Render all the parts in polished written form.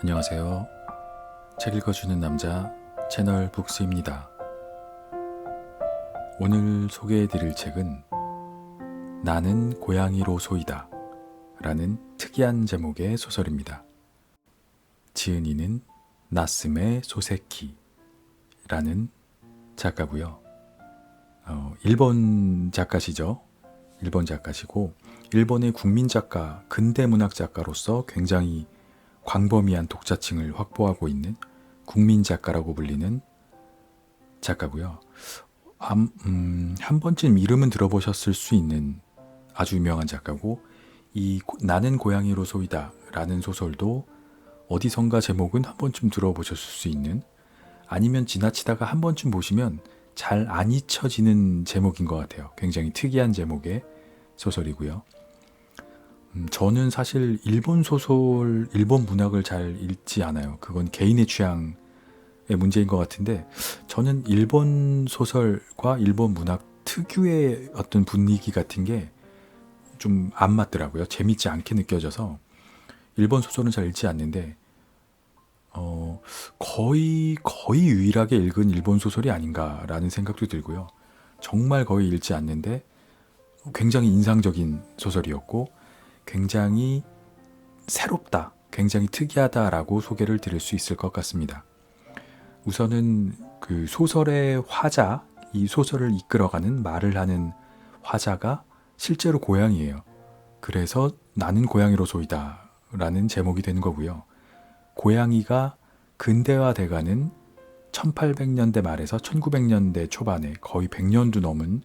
안녕하세요. 책 읽어주는 남자 채널 북스입니다. 오늘 소개해드릴 책은 나는 고양이로소이다 라는 특이한 제목의 소설입니다. 지은이는 나스메 소세키 라는 작가고요. 일본 작가시죠. 일본 작가시고 일본의 국민 작가, 근대 문학 작가로서 굉장히 광범위한 독자층을 확보하고 있는 국민 작가라고 불리는 작가고요. 한 번쯤 이름은 들어보셨을 수 있는 아주 유명한 작가고, 이 나는 고양이로소이다 라는 소설도 어디선가 제목은 한 번쯤 들어보셨을 수 있는, 아니면 지나치다가 한 번쯤 보시면 잘 안 잊혀지는 제목인 것 같아요. 굉장히 특이한 제목의 소설이고요. 저는 사실 일본 소설, 일본 문학을 잘 읽지 않아요. 그건 개인의 취향의 문제인 것 같은데, 저는 일본 소설과 일본 문학 특유의 어떤 분위기 같은 게 좀 안 맞더라고요. 재밌지 않게 느껴져서 일본 소설은 잘 읽지 않는데, 거의 유일하게 읽은 일본 소설이 아닌가라는 생각도 들고요. 정말 거의 읽지 않는데 굉장히 인상적인 소설이었고, 굉장히 새롭다, 굉장히 특이하다라고 소개를 드릴 수 있을 것 같습니다. 우선은 그 소설의 화자, 이 소설을 이끌어가는 말을 하는 화자가 실제로 고양이에요. 그래서 나는 고양이로소이다 라는 제목이 되는 거고요. 고양이가 근대화돼가는 1800년대 말에서 1900년대 초반에 거의 100년도 넘은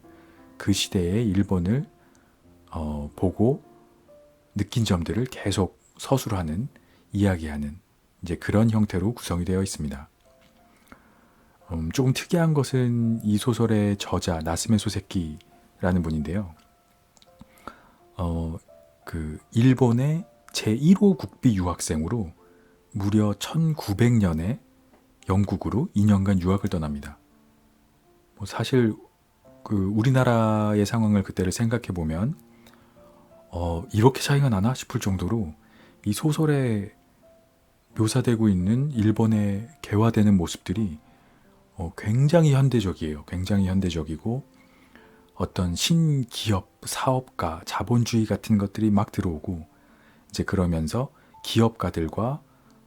그 시대의 일본을 보고 느낀 점들을 계속 서술하는, 이야기하는 이제 그런 형태로 구성이 되어 있습니다. 조금 특이한 것은 이 소설의 저자 나스메 소세키라는 분인데요. 그 일본의 제1호 국비 유학생으로 무려 1900년에 영국으로 2년간 유학을 떠납니다. 사실 그 우리나라의 상황을 그때를 생각해 보면 이렇게 차이가 나나 싶을 정도로 이 소설에 묘사되고 있는 일본의 개화되는 모습들이 굉장히 현대적이에요. 굉장히 현대적이고, 어떤 신기업, 사업가, 자본주의 같은 것들이 막 들어오고, 이제 그러면서 기업가들과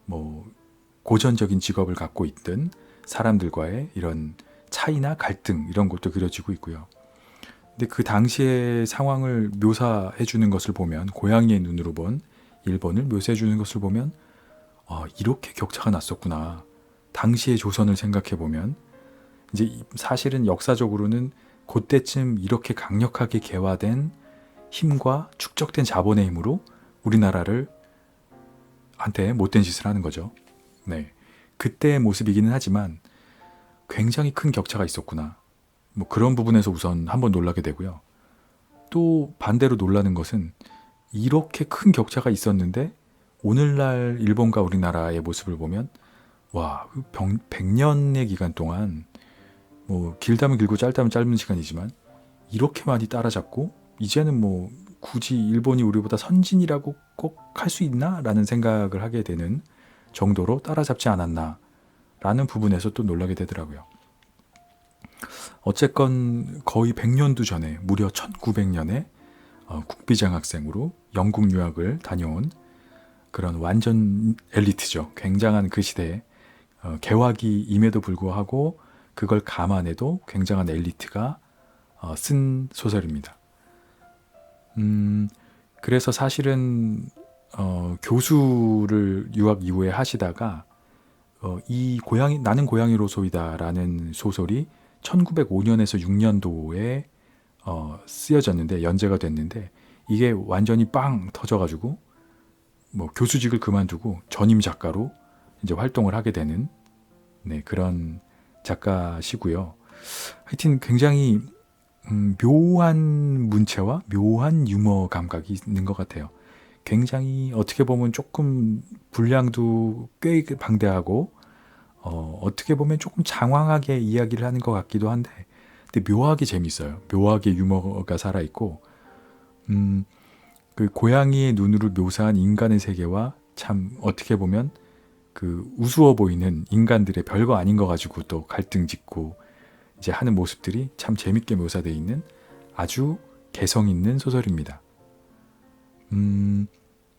뭐 고전적인 직업을 갖고 있던 사람들과의 이런 차이나 갈등, 이런 것도 그려지고 있고요. 근데 그 당시의 상황을 묘사해 주는 것을 보면, 고양이의 눈으로 본 일본을 묘사해 주는 것을 보면, 이렇게 격차가 났었구나. 당시의 조선을 생각해 보면, 이제 사실은 역사적으로는 그때쯤 이렇게 강력하게 개화된 힘과 축적된 자본의 힘으로 우리나라를 한테 못된 짓을 하는 거죠. 네. 그때의 모습이기는 하지만 굉장히 큰 격차가 있었구나. 뭐 그런 부분에서 우선 한번 놀라게 되고요. 또 반대로 놀라는 것은, 이렇게 큰 격차가 있었는데 오늘날 일본과 우리나라의 모습을 보면, 와, 100년의 기간 동안, 뭐 길다면 길고 짧다면 짧은 시간이지만 이렇게 많이 따라잡고, 이제는 뭐 굳이 일본이 우리보다 선진이라고 꼭 할 수 있나? 라는 생각을 하게 되는 정도로 따라잡지 않았나 라는 부분에서 또 놀라게 되더라고요. 어쨌건 거의 100년도 전에, 무려 1900년에 국비장학생으로 영국 유학을 다녀온 그런 완전 엘리트죠. 굉장한 그 시대에 개화기임에도 불구하고 그걸 감안해도 굉장한 엘리트가 쓴 소설입니다. 그래서 사실은 교수를 유학 이후에 하시다가 이 나는 고양이로소이다라는 소설이 1905년에서 6년도에 쓰여졌는데, 연재가 됐는데, 이게 완전히 빵 터져가지고 뭐 교수직을 그만두고 전임 작가로 이제 활동을 하게 되는, 네, 그런 작가시고요. 하여튼 굉장히 묘한 문체와 묘한 유머 감각이 있는 것 같아요. 굉장히 어떻게 보면 조금 분량도 꽤 방대하고, 어떻게 보면 조금 장황하게 이야기를 하는 것 같기도 한데, 근데 묘하게 재밌어요. 묘하게 유머가 살아있고, 그 고양이의 눈으로 묘사한 인간의 세계와 참 어떻게 보면 그 우스워 보이는 인간들의 별거 아닌 거 가지고 또 갈등 짓고 이제 하는 모습들이 참 재밌게 묘사되어 있는 아주 개성 있는 소설입니다.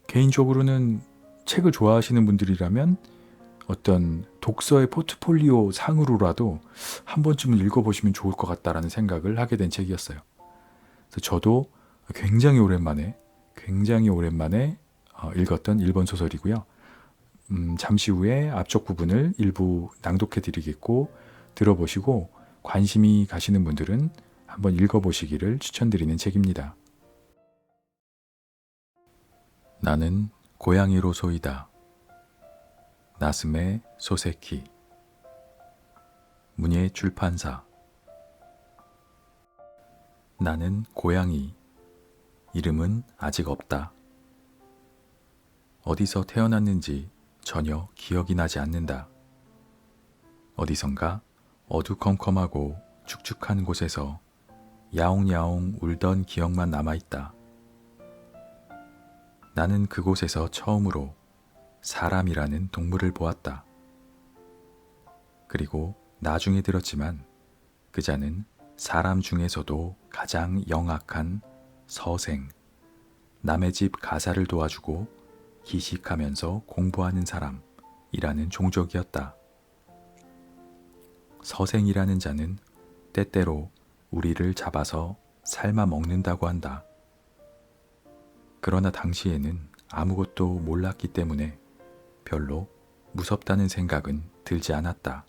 개인적으로는 책을 좋아하시는 분들이라면 어떤 독서의 포트폴리오 상으로라도 한 번쯤은 읽어보시면 좋을 것 같다라는 생각을 하게 된 책이었어요. 그래서 저도 굉장히 오랜만에 읽었던 일본 소설이고요. 잠시 후에 앞쪽 부분을 일부 낭독해 드리겠고 들어보시고 관심이 가시는 분들은 한번 읽어보시기를 추천드리는 책입니다. 나는 고양이로 소이다. 나스메 소세키. 문예 출판사. 나는 고양이. 이름은 아직 없다. 어디서 태어났는지 전혀 기억이 나지 않는다. 어디선가 어두컴컴하고 축축한 곳에서 야옹야옹 울던 기억만 남아있다. 나는 그곳에서 처음으로 사람이라는 동물을 보았다. 그리고 나중에 들었지만 그자는 사람 중에서도 가장 영악한 서생, 남의 집 가사를 도와주고 기식하면서 공부하는 사람이라는 종족이었다. 서생이라는 자는 때때로 우리를 잡아서 삶아 먹는다고 한다. 그러나 당시에는 아무것도 몰랐기 때문에 별로 무섭다는 생각은 들지 않았다.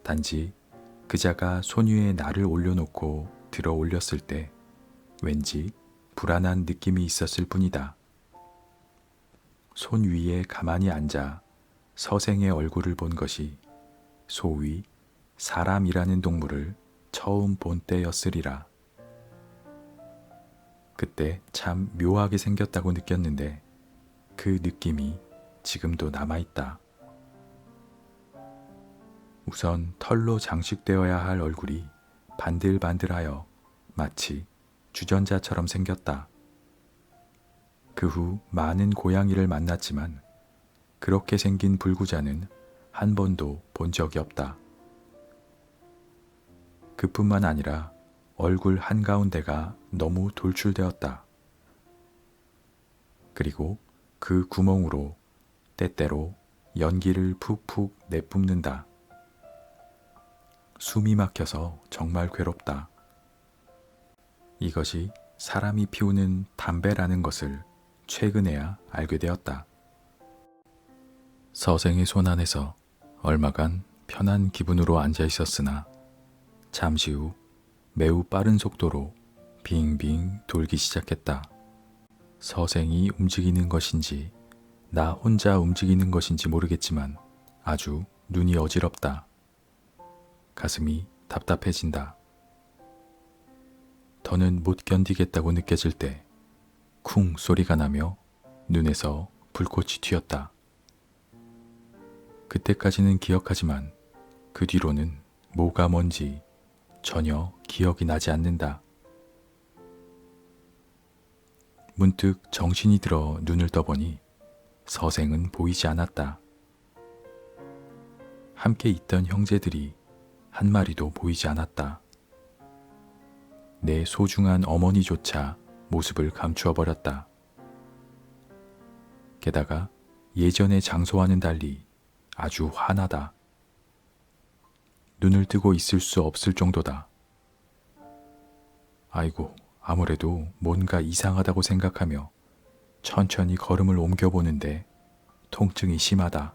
단지 그자가 손 위에 나를 올려놓고 들어 올렸을 때 왠지 불안한 느낌이 있었을 뿐이다. 손 위에 가만히 앉아 서생의 얼굴을 본 것이 소위 사람이라는 동물을 처음 본 때였으리라. 그때 참 묘하게 생겼다고 느꼈는데 그 느낌이 지금도 남아있다. 우선 털로 장식되어야 할 얼굴이 반들반들하여 마치 주전자처럼 생겼다. 그 후 많은 고양이를 만났지만 그렇게 생긴 불구자는 한 번도 본 적이 없다. 그뿐만 아니라 얼굴 한가운데가 너무 돌출되었다. 그리고 그 구멍으로 때때로 연기를 푹푹 내뿜는다. 숨이 막혀서 정말 괴롭다. 이것이 사람이 피우는 담배라는 것을 최근에야 알게 되었다. 서생의 손 안에서 얼마간 편한 기분으로 앉아 있었으나 잠시 후 매우 빠른 속도로 빙빙 돌기 시작했다. 서생이 움직이는 것인지 나 혼자 움직이는 것인지 모르겠지만 아주 눈이 어지럽다. 가슴이 답답해진다. 더는 못 견디겠다고 느껴질 때 쿵 소리가 나며 눈에서 불꽃이 튀었다. 그때까지는 기억하지만 그 뒤로는 뭐가 뭔지 전혀 기억이 나지 않는다. 문득 정신이 들어 눈을 떠보니 서생은 보이지 않았다. 함께 있던 형제들이 한 마리도 보이지 않았다. 내 소중한 어머니조차 모습을 감추어 버렸다. 게다가 예전의 장소와는 달리 아주 환하다. 눈을 뜨고 있을 수 없을 정도다. 아이고, 아무래도 뭔가 이상하다고 생각하며 천천히 걸음을 옮겨보는데 통증이 심하다.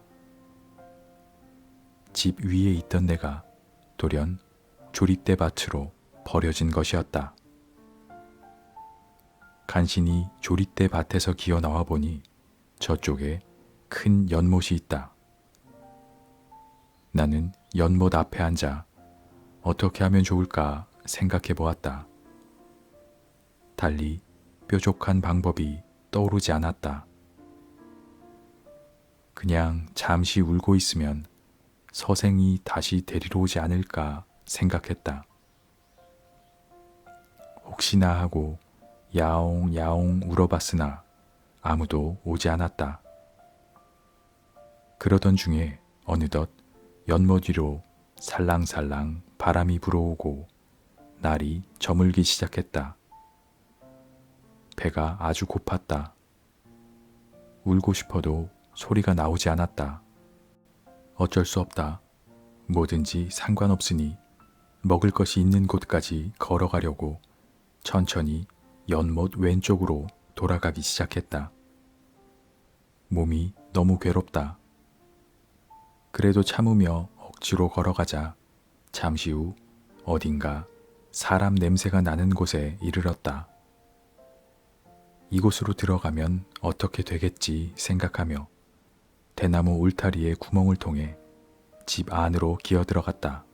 집 위에 있던 내가 돌연 조리대 밭으로 버려진 것이었다. 간신히 조리대 밭에서 기어 나와 보니 저쪽에 큰 연못이 있다. 나는 연못 앞에 앉아 어떻게 하면 좋을까 생각해 보았다. 달리 뾰족한 방법이 떠오르지 않았다. 그냥 잠시 울고 있으면 서생이 다시 데리러 오지 않을까 생각했다. 혹시나 하고 야옹야옹 울어봤으나 아무도 오지 않았다. 그러던 중에 어느덧 연못 위로 살랑살랑 바람이 불어오고 날이 저물기 시작했다. 배가 아주 고팠다. 울고 싶어도 소리가 나오지 않았다. 어쩔 수 없다. 뭐든지 상관없으니 먹을 것이 있는 곳까지 걸어가려고 천천히 연못 왼쪽으로 돌아가기 시작했다. 몸이 너무 괴롭다. 그래도 참으며 억지로 걸어가자 잠시 후 어딘가 사람 냄새가 나는 곳에 이르렀다. 이곳으로 들어가면 어떻게 되겠지 생각하며 대나무 울타리의 구멍을 통해 집 안으로 기어 들어갔다.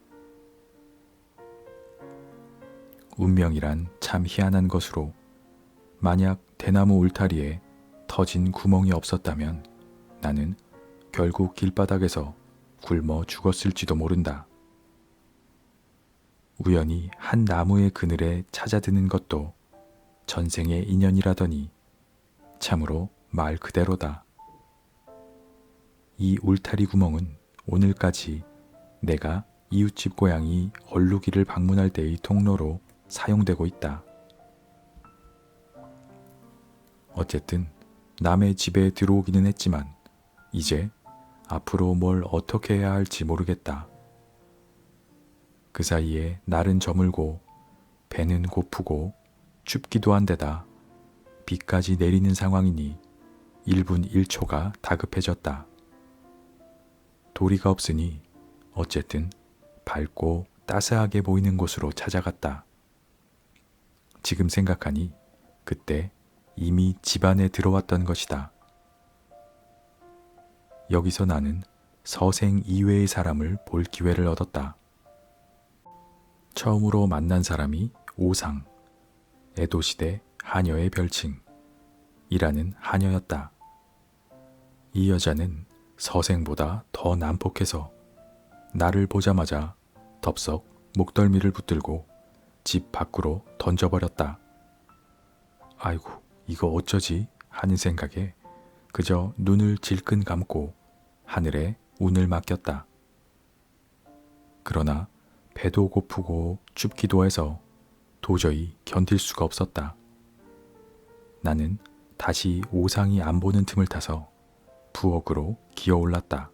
운명이란 참 희한한 것으로 만약 대나무 울타리에 터진 구멍이 없었다면 나는 결국 길바닥에서 굶어 죽었을지도 모른다. 우연히 한 나무의 그늘에 찾아드는 것도 전생의 인연이라더니 참으로 말 그대로다. 이 울타리 구멍은 오늘까지 내가 이웃집 고양이 얼룩이를 방문할 때의 통로로 사용되고 있다. 어쨌든 남의 집에 들어오기는 했지만 이제 앞으로 뭘 어떻게 해야 할지 모르겠다. 그 사이에 날은 저물고 배는 고프고 춥기도 한데다 비까지 내리는 상황이니 1분 1초가 다급해졌다. 도리가 없으니 어쨌든 밝고 따스하게 보이는 곳으로 찾아갔다. 지금 생각하니 그때 이미 집 안에 들어왔던 것이다. 여기서 나는 서생 이외의 사람을 볼 기회를 얻었다. 처음으로 만난 사람이 오상, 에도시대 하녀의 별칭이라는 하녀였다. 이 여자는 서생보다 더 난폭해서 나를 보자마자 덥석 목덜미를 붙들고 집 밖으로 던져버렸다. 아이고, 이거 어쩌지 하는 생각에 그저 눈을 질끈 감고 하늘에 운을 맡겼다. 그러나 배도 고프고 춥기도 해서 도저히 견딜 수가 없었다. 나는 다시 오상이 안 보는 틈을 타서 부엌으로 기어올랐다.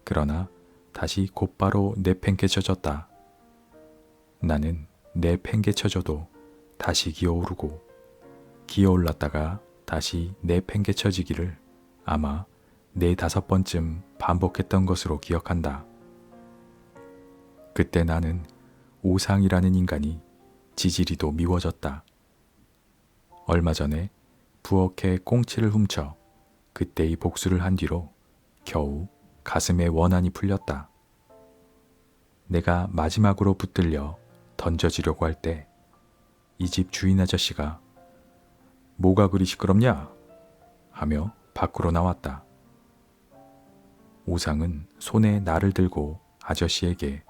그러나 다시 곧바로 내팽개쳐졌다. 나는 내팽개쳐져도 다시 기어오르고 기어올랐다가 다시 내팽개쳐지기를 아마 4-5번쯤 반복했던 것으로 기억한다. 그때 나는 오상이라는 인간이 지지리도 미워졌다. 얼마 전에 부엌에 꽁치를 훔쳐 그때의 복수를 한 뒤로 겨우 가슴에 원한이 풀렸다. 내가 마지막으로 붙들려 던져지려고 할 때 이 집 주인 아저씨가 뭐가 그리 시끄럽냐? 하며 밖으로 나왔다. 오상은 손에 날을 들고 아저씨에게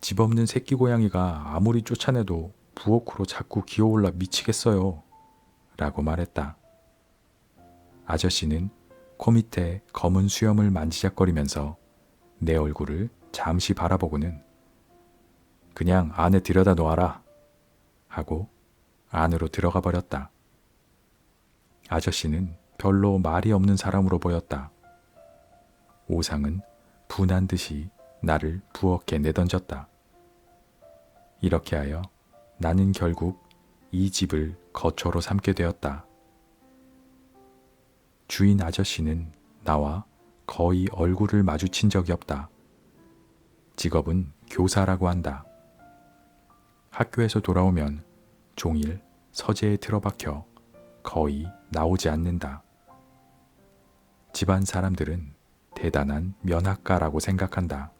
집 없는 새끼 고양이가 아무리 쫓아내도 부엌으로 자꾸 기어올라 미치겠어요. 라고 말했다. 아저씨는 코 밑에 검은 수염을 만지작거리면서 내 얼굴을 잠시 바라보고는 그냥 안에 들여다 놓아라 하고 안으로 들어가 버렸다. 아저씨는 별로 말이 없는 사람으로 보였다. 오상은 분한 듯이 나를 부엌에 내던졌다. 이렇게 하여 나는 결국 이 집을 거처로 삼게 되었다. 주인 아저씨는 나와 거의 얼굴을 마주친 적이 없다. 직업은 교사라고 한다. 학교에서 돌아오면 종일 서재에 틀어박혀 거의 나오지 않는다. 집안 사람들은 대단한 면학가라고 생각한다.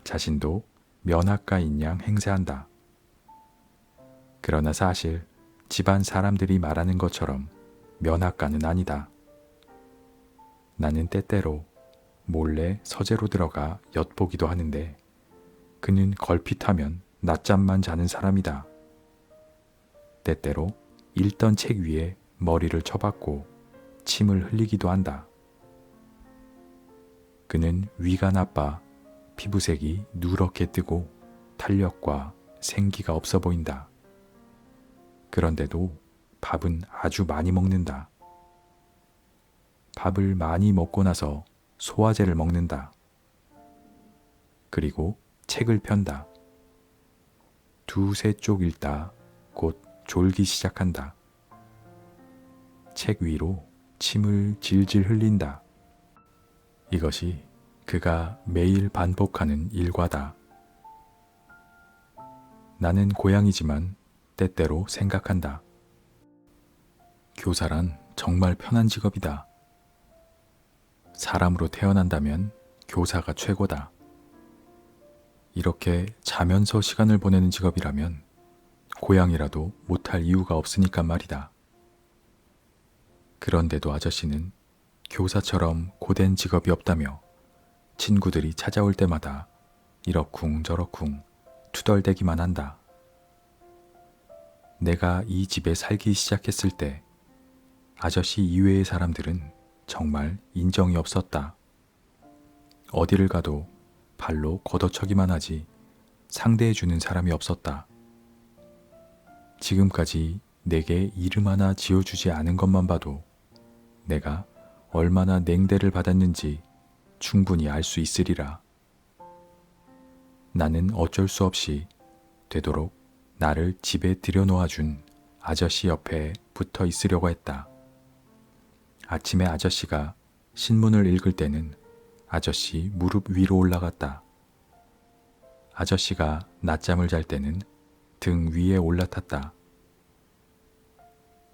자신도 면학가인 양 행세한다. 그러나 사실 집안 사람들이 말하는 것처럼 면학가는 아니다. 나는 때때로 몰래 서재로 들어가 엿보기도 하는데 그는 걸핏하면 낮잠만 자는 사람이다. 때때로 읽던 책 위에 머리를 쳐박고 침을 흘리기도 한다. 그는 위가 나빠 피부색이 누렇게 뜨고 탄력과 생기가 없어 보인다. 그런데도 밥은 아주 많이 먹는다. 밥을 많이 먹고 나서 소화제를 먹는다. 그리고 책을 편다. 두세 쪽 읽다 곧 졸기 시작한다. 책 위로 침을 질질 흘린다. 이것이 그가 매일 반복하는 일과다. 나는 고양이지만 때때로 생각한다. 교사란 정말 편한 직업이다. 사람으로 태어난다면 교사가 최고다. 이렇게 자면서 시간을 보내는 직업이라면 고양이라도 못할 이유가 없으니까 말이다. 그런데도 아저씨는 교사처럼 고된 직업이 없다며 친구들이 찾아올 때마다 이러쿵 저러쿵 투덜대기만 한다. 내가 이 집에 살기 시작했을 때 아저씨 이외의 사람들은 정말 인정이 없었다. 어디를 가도 발로 걷어차기만 하지 상대해주는 사람이 없었다. 지금까지 내게 이름 하나 지어주지 않은 것만 봐도 내가 얼마나 냉대를 받았는지 충분히 알 수 있으리라. 나는 어쩔 수 없이 되도록 나를 집에 들여놓아준 아저씨 옆에 붙어 있으려고 했다. 아침에 아저씨가 신문을 읽을 때는 아저씨 무릎 위로 올라갔다. 아저씨가 낮잠을 잘 때는 등 위에 올라탔다.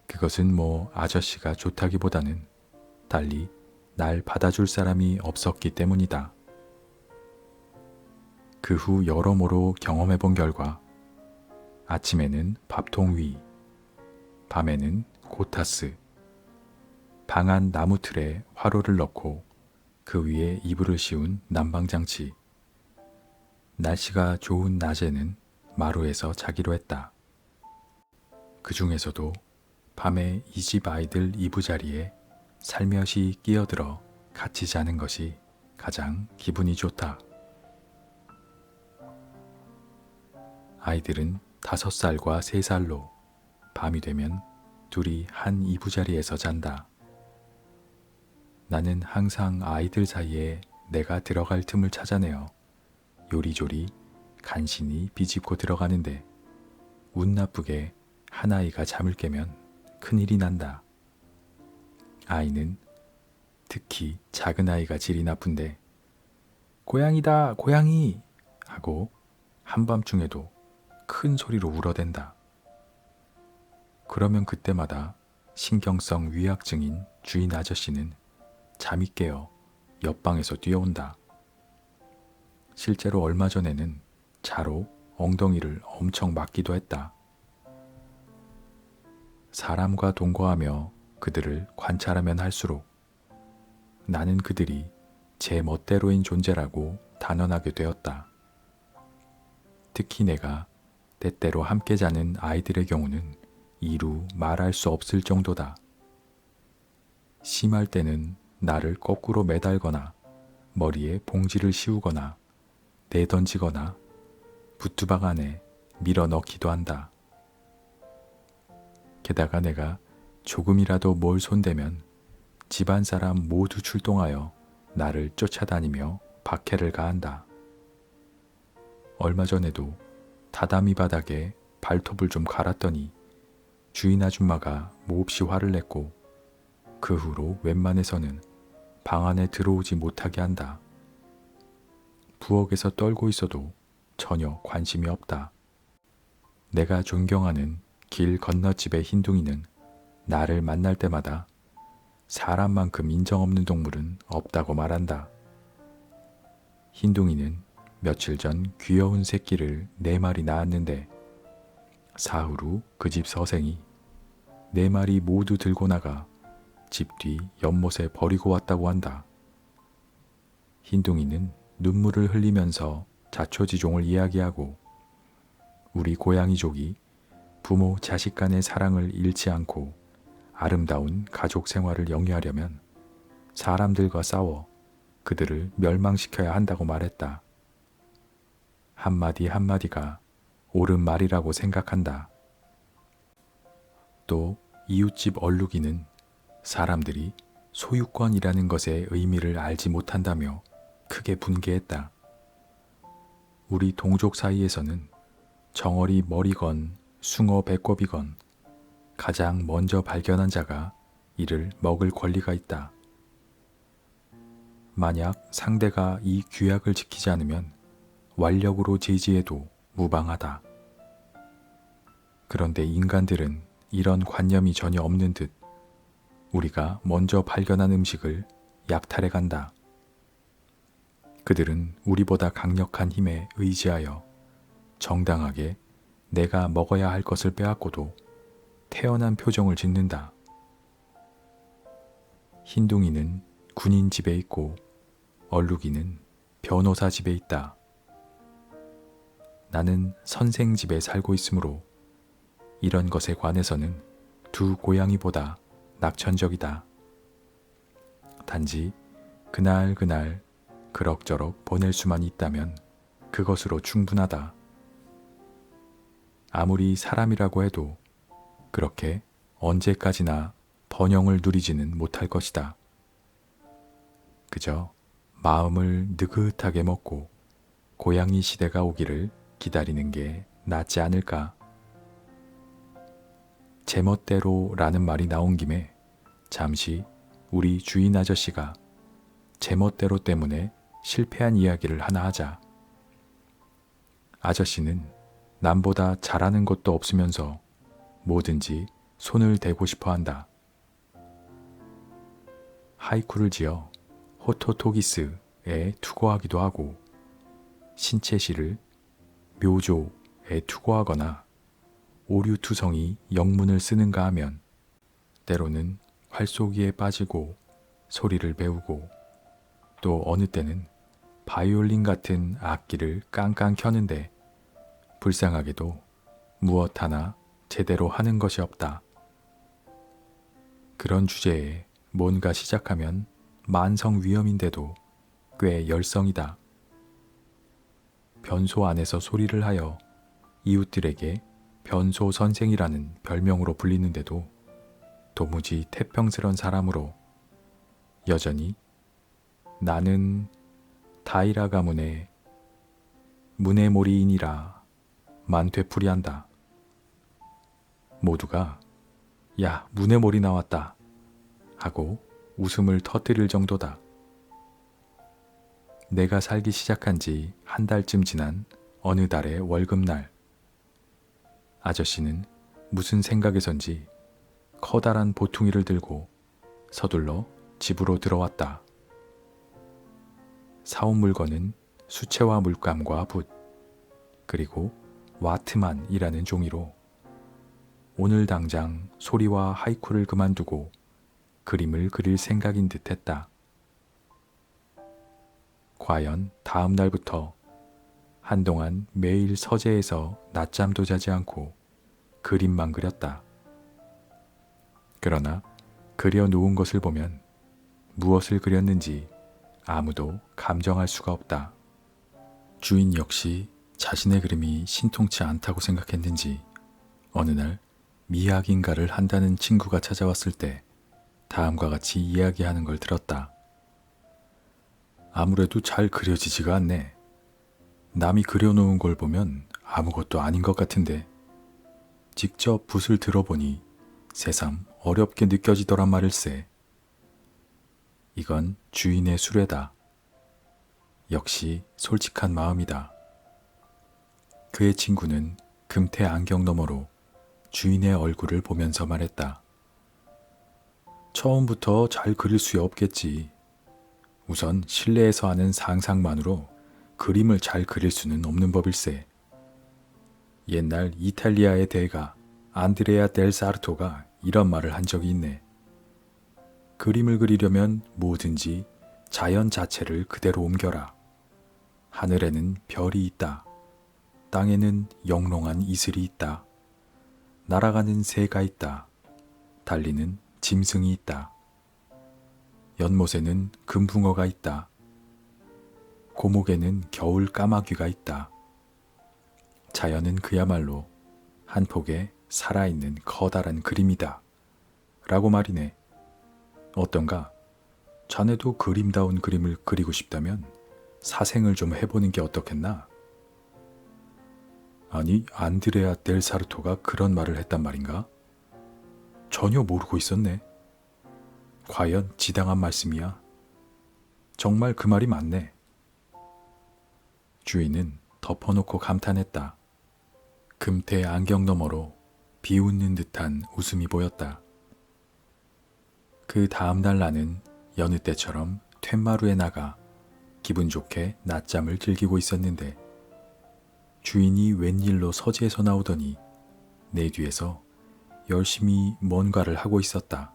그것은 뭐 아저씨가 좋다기보다는 달리 날 받아줄 사람이 없었기 때문이다. 그 후 여러모로 경험해 본 결과 아침에는 밥통 위, 밤에는 고타스, 방 안 나무 틀에 화로를 넣고 그 위에 이불을 씌운 난방장치, 날씨가 좋은 낮에는 마루에서 자기로 했다. 그 중에서도 밤에 이 집 아이들 이부자리에 살며시 끼어들어 같이 자는 것이 가장 기분이 좋다. 아이들은 5살과 3살로 밤이 되면 둘이 한 이부자리에서 잔다. 나는 항상 아이들 사이에 내가 들어갈 틈을 찾아내어 요리조리 간신히 비집고 들어가는데 운 나쁘게 한 아이가 잠을 깨면 큰일이 난다. 아이는 특히 작은 아이가 질이 나쁜데 고양이다 고양이 하고 한밤중에도 큰 소리로 울어댄다. 그러면 그때마다 신경성 위약증인 주인 아저씨는 잠이 깨어 옆방에서 뛰어온다. 실제로 얼마 전에는 자로 엉덩이를 엄청 맞기도 했다. 사람과 동거하며 그들을 관찰하면 할수록 나는 그들이 제 멋대로인 존재라고 단언하게 되었다. 특히 내가 때때로 함께 자는 아이들의 경우는 이루 말할 수 없을 정도다. 심할 때는 나를 거꾸로 매달거나 머리에 봉지를 씌우거나 내던지거나 부뚜막 안에 밀어 넣기도 한다. 게다가 내가 조금이라도 뭘 손대면 집안 사람 모두 출동하여 나를 쫓아다니며 박해를 가한다. 얼마 전에도 다다미 바닥에 발톱을 좀 갈았더니 주인 아줌마가 몹시 화를 냈고 그 후로 웬만해서는 방 안에 들어오지 못하게 한다. 부엌에서 떨고 있어도 전혀 관심이 없다. 내가 존경하는 길 건너집의 흰둥이는 나를 만날 때마다 사람만큼 인정 없는 동물은 없다고 말한다. 흰둥이는 며칠 전 귀여운 새끼를 4마리 낳았는데 사흘 후 그 집 서생이 4마리 모두 들고 나가 집 뒤 연못에 버리고 왔다고 한다. 흰둥이는 눈물을 흘리면서 자초지종을 이야기하고 우리 고양이족이 부모 자식 간의 사랑을 잃지 않고 아름다운 가족 생활을 영위하려면 사람들과 싸워 그들을 멸망시켜야 한다고 말했다. 한마디 한마디가 옳은 말이라고 생각한다. 또 이웃집 얼룩이는 사람들이 소유권이라는 것의 의미를 알지 못한다며 크게 분개했다. 우리 동족 사이에서는 정어리 머리건 숭어 배꼽이건 가장 먼저 발견한 자가 이를 먹을 권리가 있다. 만약 상대가 이 규약을 지키지 않으면 완력으로 제지해도 무방하다. 그런데 인간들은 이런 관념이 전혀 없는 듯 우리가 먼저 발견한 음식을 약탈해 간다. 그들은 우리보다 강력한 힘에 의지하여 정당하게 내가 먹어야 할 것을 빼앗고도 태연한 표정을 짓는다. 흰둥이는 군인 집에 있고 얼룩이는 변호사 집에 있다. 나는 선생 집에 살고 있으므로 이런 것에 관해서는 두 고양이보다 낙천적이다. 단지 그날 그럭저럭 보낼 수만 있다면 그것으로 충분하다. 아무리 사람이라고 해도 그렇게 언제까지나 번영을 누리지는 못할 것이다. 그저 마음을 느긋하게 먹고 고양이 시대가 오기를 기다리는 게 낫지 않을까. 제멋대로라는 말이 나온 김에 잠시 우리 주인 아저씨가 제멋대로 때문에 실패한 이야기를 하나 하자. 아저씨는 남보다 잘하는 것도 없으면서 뭐든지 손을 대고 싶어 한다. 하이쿠를 지어 호토토기스에 투고하기도 하고 신체시를 묘조에 투고하거나 오류투성이 영문을 쓰는가 하면 때로는 활쏘기에 빠지고 소리를 배우고 또 어느 때는 바이올린 같은 악기를 깡깡 켜는데 불쌍하게도 무엇 하나 제대로 하는 것이 없다. 그런 주제에 뭔가 시작하면 만성 위험인데도 꽤 열성이다. 변소 안에서 소리를 하여 이웃들에게 변소 선생이라는 별명으로 불리는데도 도무지 태평스런 사람으로 여전히 나는 다이라 가문의 문해모리인이라 만 되풀이한다. 모두가 야 문해모리 나왔다 하고 웃음을 터뜨릴 정도다. 내가 살기 시작한 지 한 달쯤 지난 어느 달의 월급날 아저씨는 무슨 생각에선지 커다란 보퉁이를 들고 서둘러 집으로 들어왔다. 사온 물건은 수채화 물감과 붓, 그리고 와트만이라는 종이로 오늘 당장 소리와 하이쿠를 그만두고 그림을 그릴 생각인 듯 했다. 과연 다음 날부터 한동안 매일 서재에서 낮잠도 자지 않고 그림만 그렸다. 그러나 그려놓은 것을 보면 무엇을 그렸는지 아무도 감정할 수가 없다. 주인 역시 자신의 그림이 신통치 않다고 생각했는지 어느 날 미학인가를 한다는 친구가 찾아왔을 때 다음과 같이 이야기하는 걸 들었다. 아무래도 잘 그려지지가 않네. 남이 그려놓은 걸 보면 아무것도 아닌 것 같은데 직접 붓을 들어보니 새삼 어렵게 느껴지더란 말일세. 이건 주인의 수레다. 역시 솔직한 마음이다. 그의 친구는 금태 안경 너머로 주인의 얼굴을 보면서 말했다. 처음부터 잘 그릴 수 없겠지. 우선 실내에서 하는 상상만으로 그림을 잘 그릴 수는 없는 법일세. 옛날 이탈리아의 대가 안드레아 델 사르토가 이런 말을 한 적이 있네. 그림을 그리려면 뭐든지 자연 자체를 그대로 옮겨라. 하늘에는 별이 있다. 땅에는 영롱한 이슬이 있다. 날아가는 새가 있다. 달리는 짐승이 있다. 연못에는 금붕어가 있다. 고목에는 겨울 까마귀가 있다. 자연은 그야말로 한 폭의 살아있는 커다란 그림이다. 라고 말이네. 어떤가? 자네도 그림다운 그림을 그리고 싶다면 사생을 좀 해보는 게 어떻겠나? 아니, 안드레아 델 사르토가 그런 말을 했단 말인가? 전혀 모르고 있었네. 과연 지당한 말씀이야? 정말 그 말이 맞네. 주인은 덮어놓고 감탄했다. 금태 안경 너머로 비웃는 듯한 웃음이 보였다. 그 다음날 나는 여느 때처럼 툇마루에 나가 기분 좋게 낮잠을 즐기고 있었는데 주인이 웬일로 서재에서 나오더니 내 뒤에서 열심히 뭔가를 하고 있었다.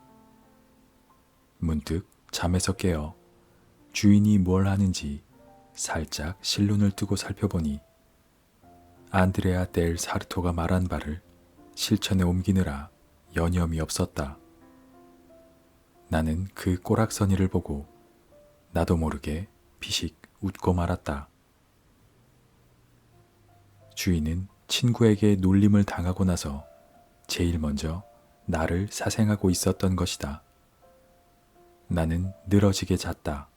문득 잠에서 깨어 주인이 뭘 하는지 살짝 실눈을 뜨고 살펴보니 안드레아 델 사르토가 말한 바를 실천에 옮기느라 여념이 없었다. 나는 그 꼬락서니를 보고 나도 모르게 피식 웃고 말았다. 주인은 친구에게 놀림을 당하고 나서 제일 먼저 나를 사생하고 있었던 것이다. 나는 늘어지게 잤다.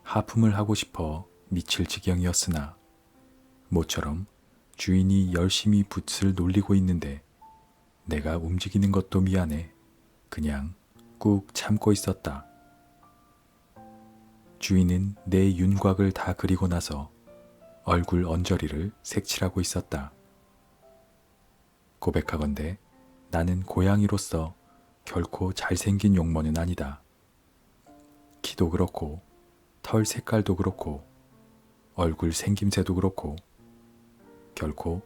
하품을 하고 싶어 미칠 지경이었으나 모처럼 주인이 열심히 붓을 놀리고 있는데 내가 움직이는 것도 미안해 그냥 꾹 참고 있었다. 주인은 내 윤곽을 다 그리고 나서 얼굴 언저리를 색칠하고 있었다. 고백하건대 나는 고양이로서 결코 잘생긴 용모는 아니다. 키도 그렇고 털 색깔도 그렇고 얼굴 생김새도 그렇고 결코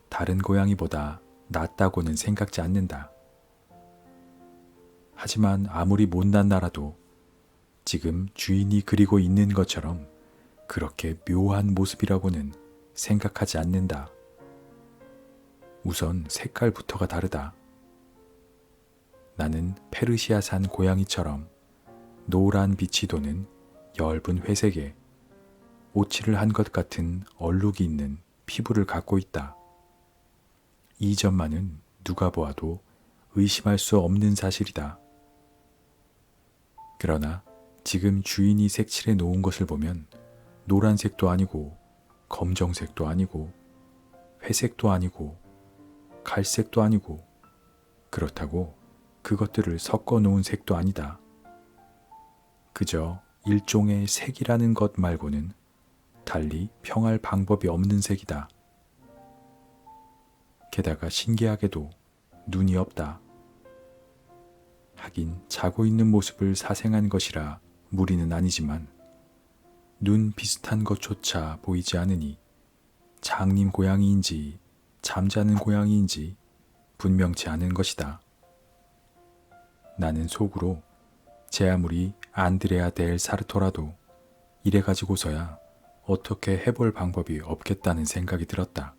다른 고양이보다 낫다고는 생각지 않는다. 하지만 아무리 못난 나라도 지금 주인이 그리고 있는 것처럼 그렇게 묘한 모습이라고는 생각하지 않는다. 우선 색깔부터가 다르다. 나는 페르시아산 고양이처럼 노란 빛이 도는 엷은 회색에 오칠을 한 것 같은 얼룩이 있는 피부를 갖고 있다. 이 점만은 누가 보아도 의심할 수 없는 사실이다. 그러나 지금 주인이 색칠해 놓은 것을 보면 노란색도 아니고 검정색도 아니고 회색도 아니고 갈색도 아니고 그렇다고 그것들을 섞어 놓은 색도 아니다. 그저 일종의 색이라는 것 말고는 달리 평할 방법이 없는 색이다. 게다가 신기하게도 눈이 없다. 하긴 자고 있는 모습을 사생한 것이라 무리는 아니지만 눈 비슷한 것조차 보이지 않으니 장님 고양이인지 잠자는 고양이인지 분명치 않은 것이다. 나는 속으로 제 아무리 안드레아 델 사르토라도 이래가지고서야 어떻게 해볼 방법이 없겠다는 생각이 들었다.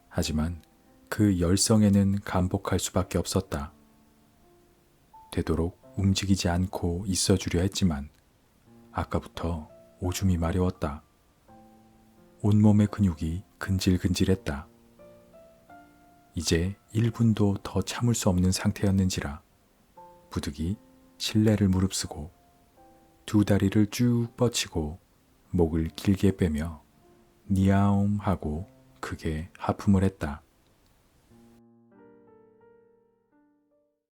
하지만 그 열성에는 감복할 수밖에 없었다. 되도록 움직이지 않고 있어주려 했지만 아까부터 오줌이 마려웠다. 온몸의 근육이 근질근질했다. 이제 1분도 더 참을 수 없는 상태였는지라 부득이 실내를 무릅쓰고 두 다리를 쭉 뻗치고 목을 길게 빼며 니아옴 하고 크게 하품을 했다.